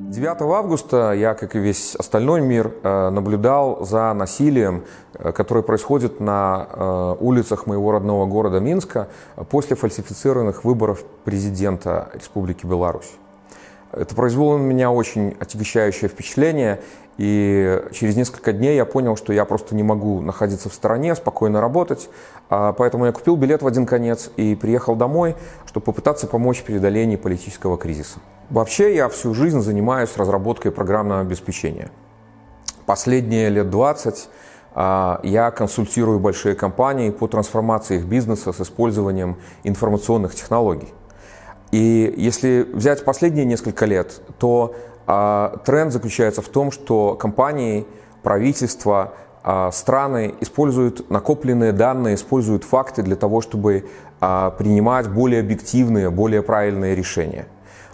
9 августа я, как и весь остальной мир, наблюдал за насилием, которое происходит на улицах моего родного города Минска после фальсифицированных выборов президента Республики Беларусь. Это произвело на меня очень отягощающее впечатление, и через несколько дней я понял, что я просто не могу находиться в стороне, спокойно работать, поэтому я купил билет в один конец и приехал домой, чтобы попытаться помочь в преодолении политического кризиса. Вообще я всю жизнь занимаюсь разработкой программного обеспечения. Последние лет 20 я консультирую большие компании по трансформации их бизнеса с использованием информационных технологий. И если взять последние несколько лет, то тренд заключается в том, что компании, правительства, страны используют накопленные данные, используют факты для того, чтобы принимать более объективные, более правильные решения.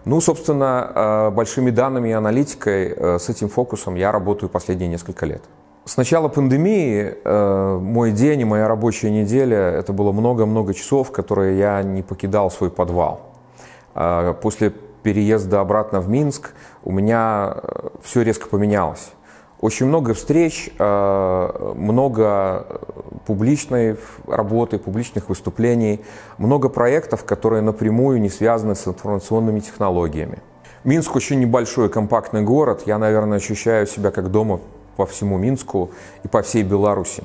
Ну, собственно, большими данными и аналитикой с этим фокусом я работаю последние несколько лет. С начала пандемии мой день и моя рабочая неделя – это было много-много часов, которые я не покидал свой подвал. После переезда обратно в Минск у меня все резко поменялось. Очень много встреч, много публичной работы, публичных выступлений, много проектов, которые напрямую не связаны с информационными технологиями. Минск очень небольшой, компактный город. Я, наверное, ощущаю себя как дома по всему Минску и по всей Беларуси.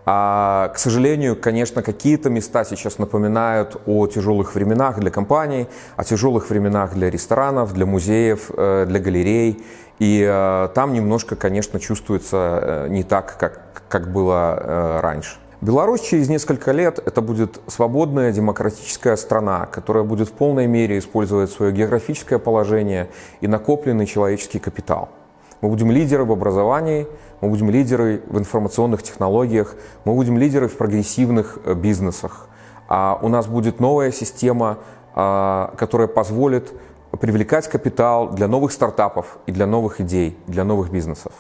К сожалению, конечно, какие-то места сейчас напоминают о тяжелых временах для компаний, о тяжелых временах для ресторанов, для музеев, для галерей. И там немножко, конечно, чувствуется не так, как было раньше. Беларусь через несколько лет это будет свободная демократическая страна, которая будет в полной мере использовать свое географическое положение и накопленный человеческий капитал. Мы будем лидеры в образовании, мы будем лидеры в информационных технологиях, мы будем лидеры в прогрессивных бизнесах. У нас будет новая система, которая позволит привлекать капитал для новых стартапов и для новых идей, для новых бизнесов.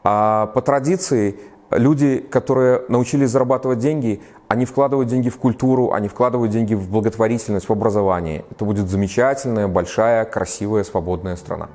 По традиции, люди, которые научились зарабатывать деньги, они вкладывают деньги в культуру, они вкладывают деньги в благотворительность, в образование. Это будет замечательная, большая, красивая, свободная страна.